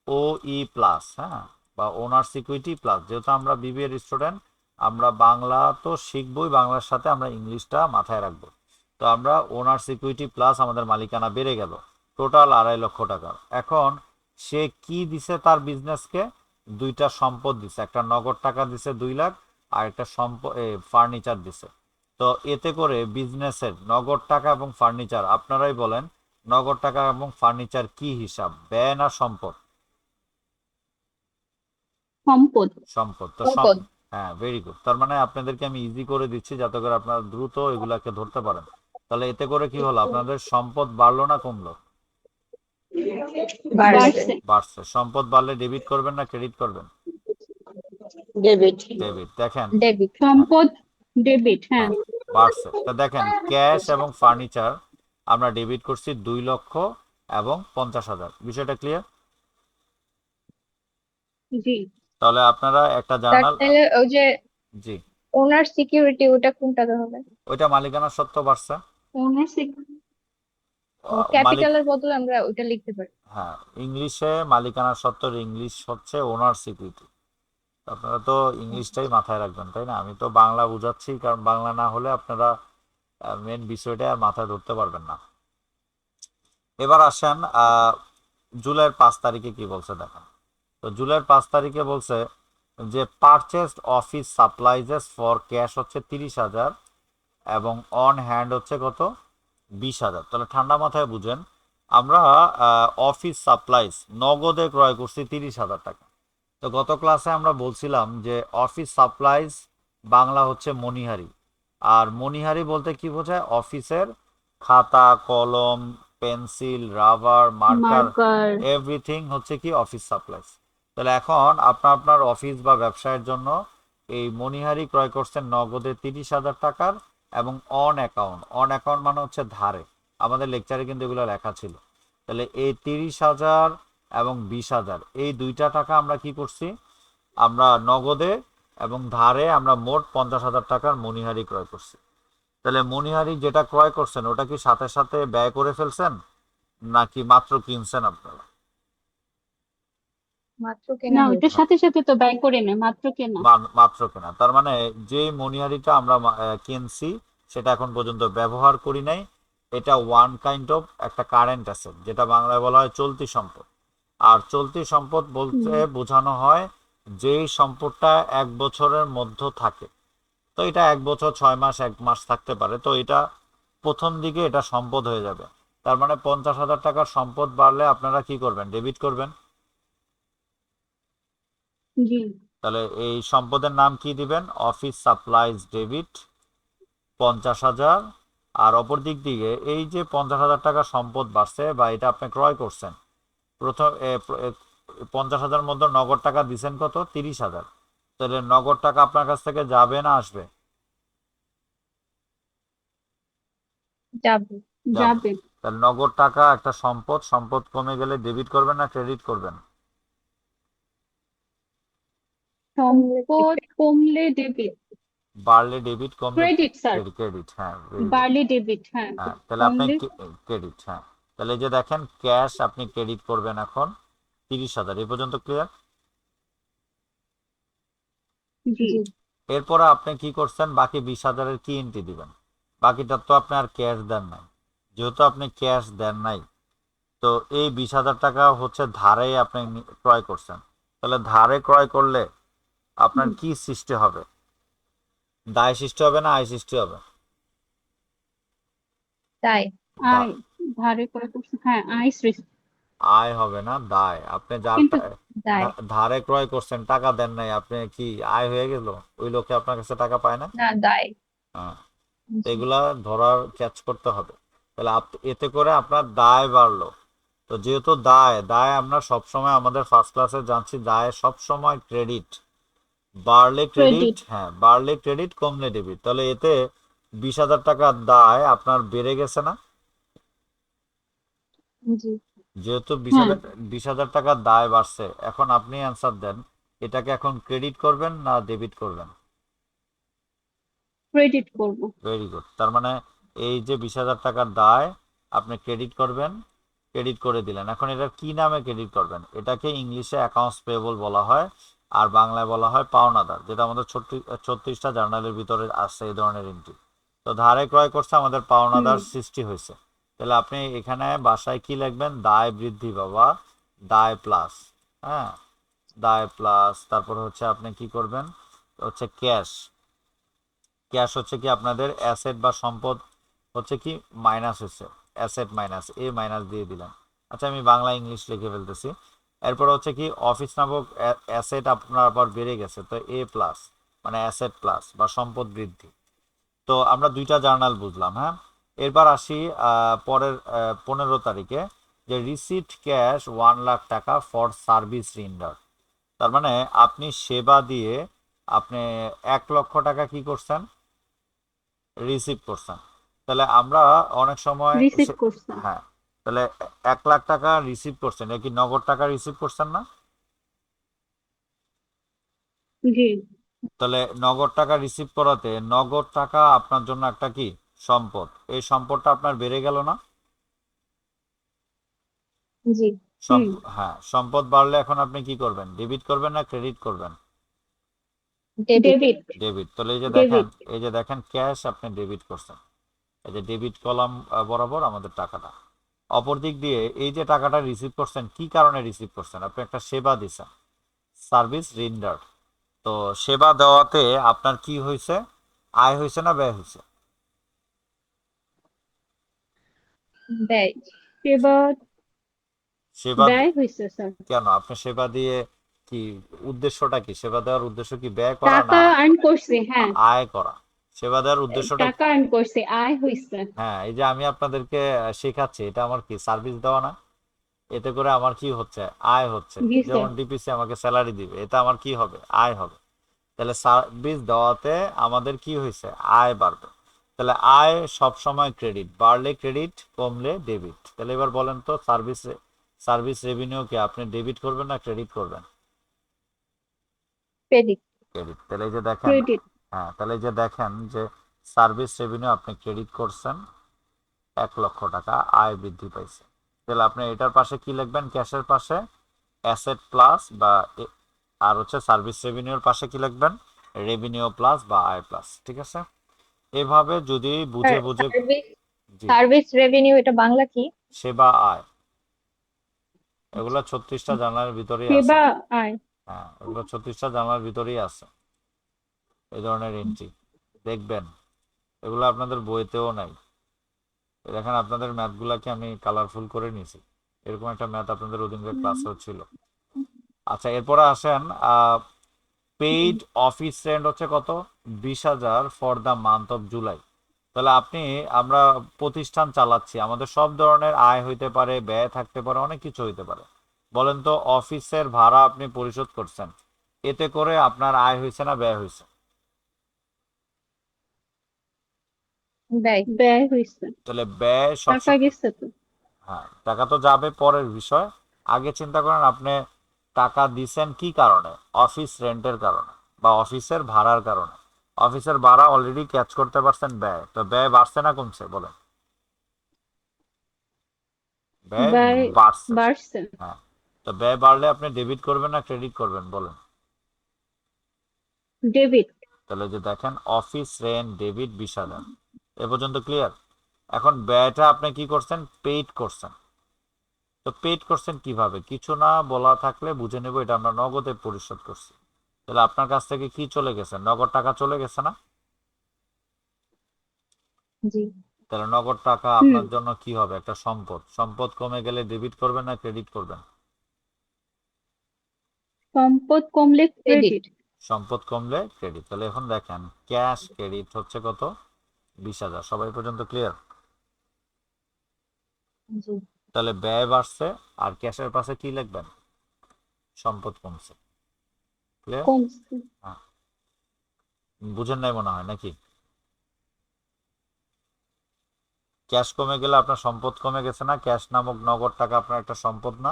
ও ই প্লাস, হ্যাঁ, বা ওনার্স ইকুইটি প্লাস। যেহেতু আমরা বিবিএর স্টুডেন্ট, আমরা বাংলা তো শিখবই, বাংলার সাথে আমরা ইংলিশটা মাথায় রাখবো। তো আমরা ওনার্স ইকুইটি প্লাস আমাদের মালিকানা বেড়ে গেল টোটাল 2.5 লক্ষ টাকা। এখন সে কি দিছে তার বিজনেসকে? দুইটা সম্পদ দিছে, একটা নগদ টাকা দিছে 2 লাখ, আর একটা সম্পদ ফার্নিচার দিছে। তো এতে করে বিজনেসের নগদ টাকা এবং ফার্নিচার, আপনারাই বলেন নগদ টাকা এবং ফার্নিচার কি হিসাব, ব্যয় না সম্পদ? সম্পদ। সম্পদ। তো সম্পদ। হ্যাঁ, ভেরি গুড। তার মানে আপনাদেরকে আমি ইজি করে দিচ্ছি যাতে করে আপনারা দ্রুত এগুলাকে ধরতে পারেন। তাহলে এতে করে কি হলো, আপনাদের সম্পদ বাড়লো না কমলো? বাড়ছে। বাড়ছে। বাড়ছে। সম্পদ বাড়লে ডেবিট করবেন না ক্রেডিট করবেন? ডেবিট। ডেবিট। দেখেন, ডেবিট। সম্পদ ডেবিট, হ্যাঁ। হ্যাঁ, বাড়ছে। তা দেখেন, ক্যাশ এবং ফার্নিচার আমরা ডেবিট করছি 2,50,000 এবং 50,000। বিষয়টা ক্লিয়ার? জি। তাহলে আপনারা একটা তার জার্নাল, তাহলে ওই যে জি, ওনার সিকিউরিটি ওটা কোনটাতে হবে? ওইটা মালিকানা সত্ত্ব বাড়ছে। ওনারশিপ। মালিক, ক্যাপিটালের বদলে আমরা ওটা লিখতে পারি। হ্যাঁ, ইংলিশে মালিকানা সত্ত্বর ইংলিশ হচ্ছে ওনার সিকিউরিটি। আপনারা তো ইংলিশটাই মাথায় রাখবেন, তাই না? আমি তো বাংলা বুঝাচ্ছি, কারণ বাংলা না হলে আপনারা মেন বিষয়টা আর মাথায় ধরতে পারবেন না। এবার আসেন জুলাইয়ের 5 তারিখে কি বলছে দেখেন। তো জুলাইয়ের 5 তারিখে বলছে যে পারচেসড অফিস সাপ্লাইজেস ফর ক্যাশ হচ্ছে 30,000 এবং অন হ্যান্ড হচ্ছে কত, 20,000। তাহলে ঠান্ডা মাথায় বুঝেন, আমরা অফিস সাপ্লাইজ নগদে ক্রয় করছি 30,000 টাকা। তো গত ক্লাসে আমরা বলছিলাম যে অফিস সাপ্লাইজ বাংলা হচ্ছে মণিহারি। আর মণিহারি বলতে কি বোঝায়, অফিসের খাতা কলম pencil rubber marker marker. Everything হচ্ছে কি অফিস সাপ্লাইজ। তাহলে এখন আপনার আপনার অফিস বা ব্যবসায়ের জন্য এই মণিহারি ক্রয় করছেন নগদে 30,000 টাকার, এবং অন অ্যাকাউন্ট, অন অ্যাকাউন্ট মানে হচ্ছে ধারে। আমাদের লেকচারে কিন্তু এগুলো লেখা ছিল। তাহলে এই 30,000 এবং 20,000 এই দুইটা টাকা আমরা কি করছি, আমরা নগদে এবং ধারে আমরা মোট 50,000 টাকার মণিহারি ক্রয় করছি। তাহলে মণিহারি যেটা ক্রয় করছেন ওটা কি সাথে সাথে ব্যয় করে ফেলছেন নাকি মাত্র কিনছেন আপনারা? মাত্র কেনা না, ওইটার হয়েছে। সাথে সাথে তো ব্যয় করে নেয়, মাত্র কেনা। মাত্র কেনা। তার মানে যে মণিহারিটা আমরা কিনছি সেটা এখন পর্যন্ত ব্যবহার করি নাই। এটা ওয়ান কাইন্ড অফ একটা কারেন্ট অ্যাসেট, যেটা বাংলায় বলা হয় চলতি সম্পদ। আর চলতি সম্পদ বলতে হুম। বোঝানো হয় যেই সম্পদটা 1 বছরের মধ্যে থাকে। তো এটা 1 বছর 6 মাস 1 মাস থাকতে পারে। তো এটা প্রথম দিকে এটা সম্পদ হয়ে যাবে। তার মানে 50,000 টাকার সম্পদ বাড়লে আপনারা কি করবেন, ডেবিট করবেন। জি। তাহলে এই সম্পদের নাম কি দিবেন, অফিস সাপ্লাইজ ডেবিট 50,000। আর অপর দিক দিকে এই যে 50,000 টাকা সম্পদ বাড়ছে বা এটা আপনি ক্রয় করছেন, প্রথম 50,000 মধ্যে নগদ টাকা দিছেন কত, 30,000। তাহলে নগদ টাকা আপনার কাছ থেকে যাবে না আসবে? যাবে। যাবে। যাবে। তাহলে নগদ টাকা একটা সম্পদ, সম্পদ কমে গেলে ডেবিট করবেন না ক্রেডিট করবেন? সম্পদ কমলে ডেবিট। বাড়লে ডেবিট, কমলে ক্রেডিট স্যার। ক্রেডিট। হ্যাঁ, ভেরি গুড। বার্লি ডেবিট, হ্যাঁ। হ্যাঁ, তাহলে আপনি কমলে। ক্রেডিট, হ্যাঁ। তাহলে এই যে দেখেন, ক্যাশ আপনি ক্রেডিট করবেন এখন 30,000। এই পর্যন্ত ক্লিয়ার? জি। জি। এরপরে আপনি কি করছেন, বাকি 20,000-এর কি এন্ট্রি দিবেন? বাকিটা তো আপনি আর ক্যাশ দেন নাই। যেহেতু আপনি ক্যাশ দেন নাই, তো এই 20,000 টাকা হচ্ছে ধারে আপনি ক্রয় করছেন। তাহলে ধারে ক্রয় করলে আপনার হুম। কি সৃষ্টি হবে, দায় সৃষ্টি হবে না আয় সৃষ্টি হবে? তাই। আয়। ধারে করে করছে, হ্যাঁ, আয় সৃষ্টি। আয় হবে না, দায়। আপনি যার কিন্তু দায়। ধারে ক্রয় করছেন, টাকা দেন নাই, আপনি কি আয় হয়ে গেল? ওই লোকে আপনার কাছে টাকা পায় না? না, দায়। হ্যাঁ। তো জি। এগুলা ধরার ক্যাচ করতে হবে। তাহলে এতে করে আপনার দায় বাড়লো। তো যেহেতু দায় দায় আমরা সবসময় আমাদের ফার্স্ট ক্লাসে জানছি, দায় সবসময় ক্রেডিট। বাড়লে ক্রেডিট, ক্রেডিট। হ্যাঁ, বাড়লে ক্রেডিট, কমলে ডেবিট। তাহলে এতে 20,000 টাকার দায় আপনার বেড়ে গেছে না? জি। যেহেতু বিশ হ্যাঁ, হাজার 20,000 টাকার দায় বাড়ছে, এখন আপনি অ্যান্সার দেন, এটাকে এখন ক্রেডিট করবেন না ডেবিট করবেন? ক্রেডিট করব। Very good. তার মানে এই যে 20,000 টাকার দায় আপনি ক্রেডিট করবেন, ক্রেডিট করে দিলেন। এখন এটার কি নামে ক্রেডিট করবেন? এটাকে ইংলিশে অ্যাকাউন্টস পেয়েবল বলা হয়, আর বাংলায় বলা হয় পাওনাদার, যেটা আমাদের 36টা জার্নালের ভিতরে আসছে এই ধরনের এন্ট্রি। তো ধারে ক্রয় করছে, আমাদের হুম। পাওনাদার সৃষ্টি হয়েছে। তাহলে আপনি এখানে বাসায় কি লিখবেন? দায় বৃদ্ধি বাবা, দায় প্লাস, হ্যাঁ, দায় প্লাস। তারপর হচ্ছে আপনি কি করবেন? হচ্ছে ক্যাশ। ক্যাশ হচ্ছে কি আপনাদের অ্যাসেট বা সম্পদ, হচ্ছে কি মাইনাস হচ্ছে, অ্যাসেট মাইনাস এ মাইনাস দিয়ে দিলাম। আচ্ছা, আমি বাংলা ইংলিশ লিখে ফেলতেছি। এরপর হচ্ছে কি অফিস নামক অ্যাসেট আপনার আবার বেড়ে গেছে, তো এ প্লাস, মানে অ্যাসেট প্লাস বা সম্পদ বৃদ্ধি। তো আমরা দুইটা জার্নাল বুঝলাম, হ্যাঁ। এরপর আসি পরের 15 তারিখে, যে রিসিভড ক্যাশ 1 লাখ টাকা ফর সার্ভিস রেন্ডার। তার মানে আপনি সেবা দিয়ে আপনি 1 লক্ষ টাকা কি করছেন? রিসিভ করছেন। তাহলে আমরা অনেক সময় রিসিভ করছেন। হ্যাঁ, তাহলে 1 লাখ টাকা রিসিভ করছেন, এটা কি নগদ টাকা রিসিভ করছেন না? জি। তাহলে নগদ টাকা রিসিভ করাতে, নগদ টাকা আপনার জন্য একটা কি সম্পদ, এই সম্পদটা আপনার বেড়ে গেল না? জি। হুম। হ্যাঁ, সম্পদ বাড়লে এখন আপনি কি করবেন? ডেবিট করবেন না ক্রেডিট করবেন? ডেবিট। ডেবিট। ডেবিট। তাহলে এই যে দেখেন, ডেবিট। ক্যাশ আপনি ডেবিট করছেন, এই যে ডেবিট কলাম বরাবর আমাদের টাকাটা। অপর দিক দিয়ে এই যে টাকাটা রিসিভ করছেন, কি কারণে রিসিভ করছেন? আপনি একটা সেবা দিছেন, সার্ভিস রেন্ডার। তো সেবা দেওয়াতে আপনার কি হয়েছে? আয় হয়েছে না ব্যয় হয়েছে? ব্যয়। এবার সেবা ব্যয় হয়েছে স্যার। কেন? আপনি সেবা দিয়ে কি, উদ্দেশ্যটা কি? সেবা দেওয়ার উদ্দেশ্য কি ব্যয় করা টাকা না আর্ন করছি, হ্যাঁ। আয় করা? সেবা দেওয়ার উদ্দেশ্যটা কি? টাকা আর্ন করছি, আয় হয়েছে। হ্যাঁ, এই যে আমি আপনাদেরকে শেখাচ্ছি, এটা আমার কি সার্ভিস দেওয়া না? এতে করে আমার কি হচ্ছে? আয় হচ্ছে। জি স্যার। যেমন ডিপিসি আমাকে স্যালারি দিবে, এটা আমার কি হবে? আয় হবে। তাহলে সার্ভিস দেওয়াতে আমাদের কি হয়েছে? আয় বাড়বে। তাহলে আয় সব সময় ক্রেডিট, বাড়লে ক্রেডিট, কমলে ডেবিট। তাহলে এবার বলেন তো, সার্ভিস রেভিনিউকে আপনি ডেবিট করবেন না ক্রেডিট করবেন? ক্রেডিট। ক্রেডিট। তাহলে এই যে দেখেন, ক্রেডিট। হ্যাঁ, তাহলে এই যে দেখেন যে সার্ভিস রেভিনিউ আপনি ক্রেডিট করছেন, 1 লক্ষ টাকা আয় বৃদ্ধি পাইছে। তাহলে আপনি এটার পাশে কি লিখবেন? ক্যাশের পাশে অ্যাসেট প্লাস বা আর হচ্ছে সার্ভিস রেভিনিউর পাশে কি লিখবেন? রেভিনিউ প্লাস বা আয় প্লাস। ঠিক আছে? এভাবে যদি বুঝে বুঝে, সার্ভিস জি, সার্ভিস রেভিনিউ এটা বাংলা কি? সেবা আয়, আচ্ছা। এগুলো 36টা জানালার ভিতরেই আছে। সেবা আয়। হ্যাঁ, এগুলো 36টা জানালার ভিতরেই আছে এই ধরনের এন্ট্রি, দেখবেন। এগুলো আপনাদের বইতেও নাই। দেখেন, আপনাদের ম্যাথগুলাকে আমি কালারফুল করে নিয়েছি। এরকম একটা ম্যাথ আপনাদের ওদিনকার হুম। ক্লাসেও ছিল। আচ্ছা, এরপরে আসেন, পেইড অফিস রেন্ট হচ্ছে কত? 20,000 for the month of July. তাহলে আমরা প্রতিষ্ঠান চালাচ্ছি, আমাদের সব ধরনের আয় হইতে পারে, ব্যয় থাকতে পারে, অনেক কিছু হইতে পারে। বলেন তো, অফিসের ভাড়া আপনি পরিশোধ করছেন, এতে করে আপনার আয় হয়েছে না ব্যয় হয়েছে? ব্যয়। ব্যয় হয়েছে। তাহলে ব্যয় টাকা সবসময়, গেছে তো। হ্যাঁ, টাকা তো যাবে, পরের বিষয়। আগে চিন্তা করেন আপনি টাকা দিছেন কি কারণে? অফিস রেন্টের কারণে বা অফিসের ভাড়ার কারণে। অফিসের ভাড়া অলরেডি ক্যাচ করতে পারছেন ব্যয়, তো ব্যয় বাড়ছে না কমছে বলেন? ব্যয় ব্যয় বাড়ছে। বাড়ছে। হ্যাঁ। তো ব্যয় বাড়লে আপনি ডেবিট করবেন না ক্রেডিট করবেন বলেন? ডেবিট। তাহলে যে দেখেন, অফিস রেন্ট ডেবিট 20,000, এ পর্যন্ত ক্লিয়ার? এখন ব্যয়টা আপনি কি করছেন? পেইড করছেন। তো পেইড করছেন কিভাবে? কিছু না বলা থাকলে বুঝে নেব এটা আমরা নগদে পরিশোধ করছি। তাহলে আপনার কাছ থেকে কি চলে গেছে? নগদ টাকা চলে গেছে না? জি। তাহলে নগদ টাকা হুম আপনার জন্য কি হবে? একটা সম্পদ। সম্পদ কমে গেলে ডেবিট করবেন না ক্রেডিট করবেন? সম্পদ কমলে ক্রেডিট। ক্রেডিট। সম্পদ কমলে ক্রেডিট। তাহলে এখন দেখেন, ক্যাশ ক্রেডিট হচ্ছে কত? 20,000। সবাই পর্যন্ত ক্লিয়ার? জি। তাহলে ব্যয় বাড়ছে, আর ক্যাশের পাশে কি লিখবেন? সম্পদ কমছে। ক্লিয়ার? কমছে। হ্যাঁ, বুঝেন নাই মনে হয় নাকি? ক্যাশ কমে গেলে আপনার সম্পদ কমে গেছে না? ক্যাশ নামক নগদ টাকা আপনার একটা সম্পদ না?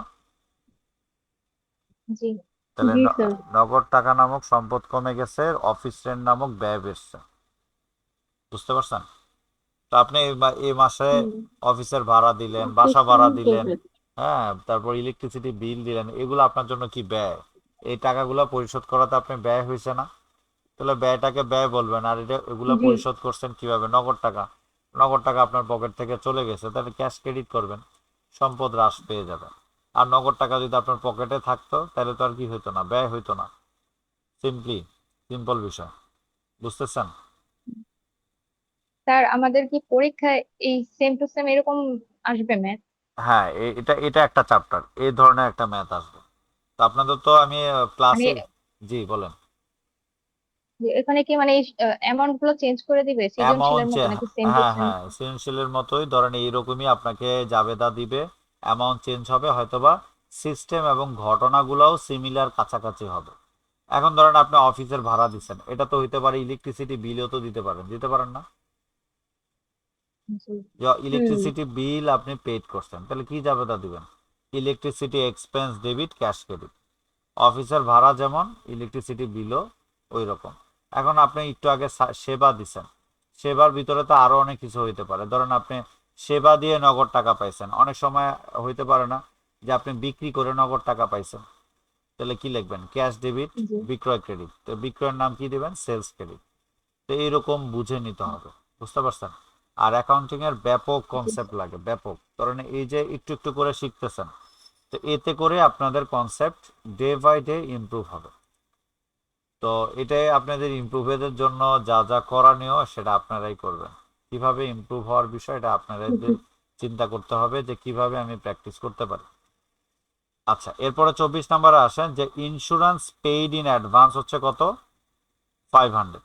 জি। তাহলে জি স্যার। নগদ টাকা নামক সম্পদ কমে গেছে, অফিস রেন্ট নামক ব্যয় বেড়েছে। বুঝতে পারছেন? তো আপনি এই মাসে হুম অফিসের ভাড়া দিলেন, বাসা ভাড়া অফিসের দিলেন, প্রজেক্ট। হ্যাঁ, তারপর ইলেকট্রিসিটি বিল দিলেন, এগুলো আপনার জন্য কি ব্যয়? এই টাকাগুলো পরিশোধ করাতে আপনি ব্যয় হয়েছে না? তাহলে ব্যয়টাকে ব্যয় বলবেন। আর এগুলো জি পরিশোধ করছেন কিভাবে? নগদ টাকা। নগদ টাকা আপনার পকেট থেকে চলে গেছে, তাহলে ক্যাশ ক্রেডিট করবেন, সম্পদ হ্রাস পেয়ে যাবে। আর নগদ টাকা যদি আপনার পকেটে থাকতো তাহলে তো আর কি হইতো না, ব্যয় হইতো না। সিম্পল বিষয়। বুঝতেছেন? স্যার আমাদের কি পরীক্ষায় এই সেম টু সেম এরকম আসবে ম্যাথ? হ্যাঁ, এটা এটা একটা চ্যাপ্টার, এই ধরনের একটা ম্যাথ আসবে। তো আপনাদের তো আমি মানে ক্লাসে, জি বলেন। যে এখানে কি মানে অ্যামাউন্ট গুলো চেঞ্জ করে দিবে অ্যামাউন্ট, সৃজনশীলের মতো নাকি সেম টু হ্যাঁ সেম? হ্যাঁ, সৃজনশীলের মতোই ধরেন এইরকমই আপনাকে জাবেদা দিবে। অ্যামাউন্ট চেঞ্জ হবে হয়তোবা, সিস্টেম এবং ঘটনাগুলোও সিমিলার কাছাকাছি হবে। এখন ধরেন আপনি অফিসের ভাড়া দিচ্ছেন, এটা তো হইতে পারে ইলেকট্রিসিটি বিলও তো দিতে পারেন না? জি। হুম ইলেকট্রিসিটি বিল আপনি পেড করছেন, তাহলে কি জাবেদা দিবেন? Electricity expense debit cash credit. অফিসের ভাড়া যেমন, ইলেকট্রিসিটি বিলও ওই রকম। এখন আপনি একটু আগে সেবা দিছেন, সেবার ভিতরে তো আরো অনেক কিছু হইতে পারে। ধরেন আপনি সেবা দিয়ে নগদ টাকা পাইছেন, অনেক সময় হইতে পারে না যে আপনি বিক্রি করে নগদ টাকা পাইছেন। তাহলে কি লিখবেন? ক্যাশ ডেবিট, জি। বিক্রয় ক্রেডিট। তো বিক্রয়ের নাম কি দিবেন? Sales credit. তো এইরকম বুঝে নিতে হবে। বুঝতে পারছেন? আর অ্যাকাউন্টিং এর ব্যাপক জি। কনসেপ্ট লাগে, ব্যাপক। ধরেন এই যে একটু একটু করে শিখতেছেন, তো এতে করে আপনাদের concept day by day improve হবে। তো এটাই আপনাদের ইমপ্রুভের জন্য যা যা করণীয় সেটা আপনারাই করবেন। কিভাবে ইমপ্রুভ হওয়ার বিষয়, এটা আপনাদের চিন্তা করতে হবে যে কিভাবে আমি প্র্যাকটিস করতে পারি। আচ্ছা, এরপরে 24 নম্বরে আসেন যে ইন্স্যুরেন্স পেইড ইন অ্যাডভান্স হচ্ছে কত? 500।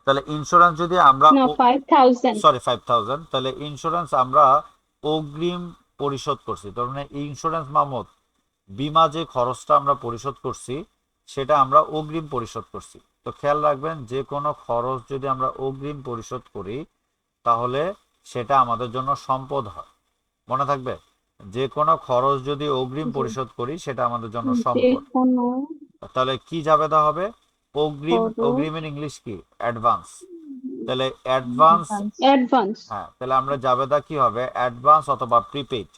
তাহলে ইন্স্যুরেন্স যদি আমরা, না 5000। সরি 5,000, তাহলে ইন্স্যুরেন্স আমরা অগ্রিম পরিশোধ করছি। তার মানে ইন্স্যুরেন্স মামত, বিমা যে খরচটা আমরা পরিশোধ করছি সেটা আমরা অগ্রিম পরিশোধ করছি। তো খেয়াল রাখবেন, যে কোনো খরচ যদি আমরা অগ্রিম পরিশোধ করি তাহলে সেটা আমাদের জন্য সম্পদ হয়। মনে থাকবে, যে কোনো খরচ যদি অগ্রিম জি। পরিশোধ করি সেটা আমাদের জন্য যে সম্পদ। কোনো তাহলে কি জাবেদা হবে? অগ্রিম। খরচ অগ্রিমের ইংলিশ কি? অ্যাডভান্স। তাহলে অ্যাডভান্স। অ্যাডভান্স। অ্যাডভান্স। হ্যাঁ, তাহলে আমরা জাবেদা কি হবে? অ্যাডভান্স অথবা প্রিপেইড।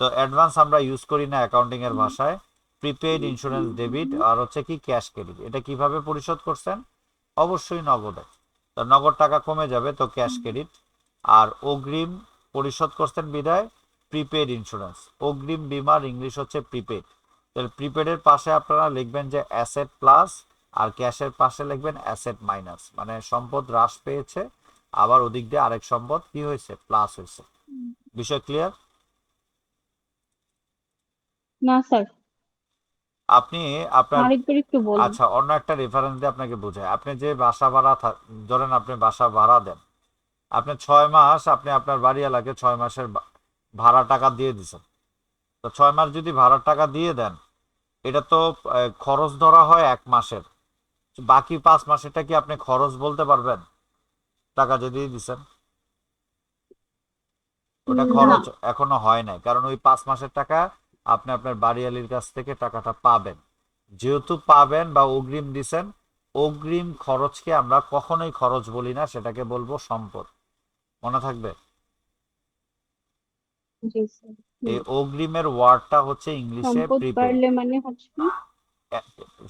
তো অ্যাডভান্স আমরা ইউজ করি না অ্যাকাউন্টিং এর ভাষায়। প্রিপেইড, ইন্স্যুরেন্স ডেবিট, আর হচ্ছে কি ক্যাশ ক্রেডিট। এটা কিভাবে পরিশোধ করছেন? অবশ্যই নগদে। তো নগদ টাকা কমে যাবে, তো ক্যাশ ক্রেডিট। আর অগ্রিম পরিশোধ করছেন বিদায় প্রিপেইড ইন্স্যুরেন্স। অগ্রিম বীমার ইংলিশ হচ্ছে প্রিপেইড। তাহলে প্রিপেইডের পাশে আপনারা লিখবেন যে অ্যাসেট প্লাস, আর ক্যাশের পাশে লিখবেন অ্যাসেট মাইনাস, মানে সম্পদ হ্রাস পেয়েছে, আবার ওদিক দিয়ে আরেক সম্পদ কি হয়েছে? প্লাস হয়েছে। বিষয় ক্লিয়ার? না স্যার, আপনি আপনার, আরেকবার একটু বলুন। আচ্ছা, অন্য একটা রেফারেন্স দিয়ে আপনাকে বোঝায়। আপনি যে বাসা ভাড়া ধরেন আপনি বাসা ভাড়া দেন, আপনি 6 মাস আপনি আপনার বাড়িওয়ালাকে 6 মাসের ভাড়া টাকা দিয়ে দিচ্ছেন। তো 6 মাস যদি ভাড়ার টাকা দিয়ে দেন, এটা তো খরচ ধরা হয় 1 মাসের। বাকি 5 মাসেরটা কি আপনি খরচ বলতে পারবেন? টাকা যে দিয়ে দিচ্ছেন, ওটা না। খরচ এখনো হয় নাই, কারণ ওই 5 মাসের টাকা আপনি আপনার বাড়িওয়ালির কাছ থেকে টাকাটা পাবেন। যেহেতু পাবেন বা অগ্রিম দিছেন, অগ্রিম খরচকে আমরা কখনোই খরচ বলি না, সেটাকে বলবো সম্পদ। মনে থাকবে? জি স্যার। হুম, এই অগ্রিমের ওয়ার্ডটা হচ্ছে ইংলিশে সম্পদ প্রিপেইড। বাড়লে মানে হচ্ছে কি?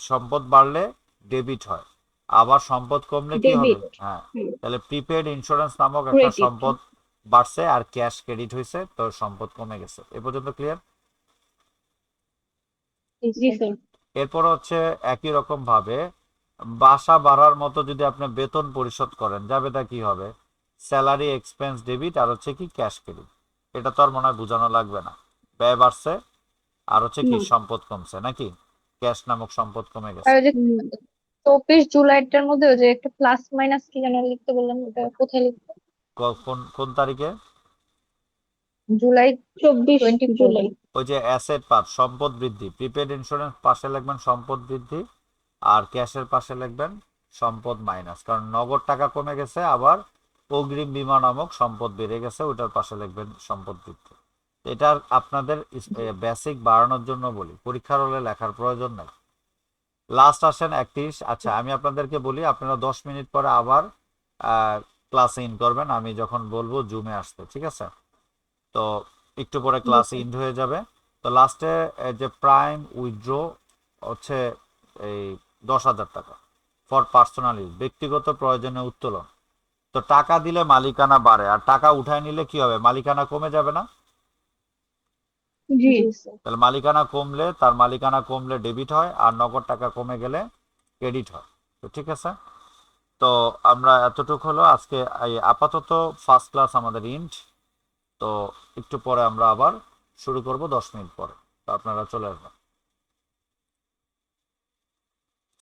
সম্পদ বাড়লে ডেবিট হয়, আবার সম্পদ কমলে কি হবে? ডেবিট। হ্যাঁ। হুম, তাহলে প্রিপেইড ইন্স্যুরেন্স নামক একটা ক্রেডিট। সম্পদ বাড়ছে, আর ক্যাশ ক্রেডিট হয়েছে, তো সম্পদ কমে গেছে। এ পর্যন্ত ক্লিয়ার? জি জি স্যার। স্যার। এরপর হচ্ছে একই রকম ভাবে বাসা ভাড়ার মতো যদি আপনি বেতন পরিশোধ করেন, জাবেদা কি হবে? স্যালারি এক্সপেন্স ডেবিট আর হচ্ছে কি ক্যাশ ক্রেডিট। এটা তো আর মনে হয় বোঝানো লাগবে না। ব্যয় বাড়ছে আর হচ্ছে কি না। সম্পদ কমছে নাকি, ক্যাশ নামক সম্পদ কমে আর গেছে। ওই যে হুম, 24 জুলাইটার মধ্যে ওই যে একটা প্লাস মাইনাস কি যেন লিখতে বললাম, ওটা কোথায় লিখতে? কোন কোন তারিখে? জুলাই 24 জুলাই। 24। ওই যে অ্যাসেট পার্ট সম্পদ বৃদ্ধি, প্রিপেড ইন্স্যুরেন্স পাশে লিখবেন সম্পদ বৃদ্ধি, আর ক্যাশের পাশে লিখবেন সম্পদ মাইনাস, কারণ নগদ টাকা কমে গেছে, আবার অগ্রিম বীমা নামক সম্পদ বেড়ে গেছে, ওটার পাশে লিখবেন সম্পদ বৃদ্ধি। এটা আপনাদের বেসিক বাড়ানোর জন্য বলি, পরীক্ষার হলে লেখার প্রয়োজন নেই। লাস্ট আসেন 31। আচ্ছা আমি আপনাদেরকে বলি, আপনারা 10 মিনিট পরে আবার ক্লাসে ইন করবেন, আমি যখন বলবো জুমে আসতে, ঠিক আছে? তো একটু পরে ঠিক ক্লাস আছে। ইন্ড হয়ে যাবে। তো লাস্টে যে প্রাইম উইথড্র হচ্ছে এই 10,000 টাকা ফর পার্সোনাল ইউজ, ব্যক্তিগত প্রয়োজনে উত্তোলন। তো টাকা দিলে মালিকানা বাড়ে, আর টাকা উঠায় নিলে কি হবে, মালিকানা কমে যাবে না? জি। জি স্যার। তাহলে মালিকানা কমলে ডেবিট হয়, আর নগদ টাকা কমে গেলে ক্রেডিট হয়। তো ঠিক আছে, তো আমরা এতটুকু হলো আজকে। এই আপাতত ফার্স্ট ক্লাস আমাদের ইন্ড। তো একটু পরে আমরা আবার শুরু করব 10 মিনিট পরে। তো আপনারা চলে আসবেন।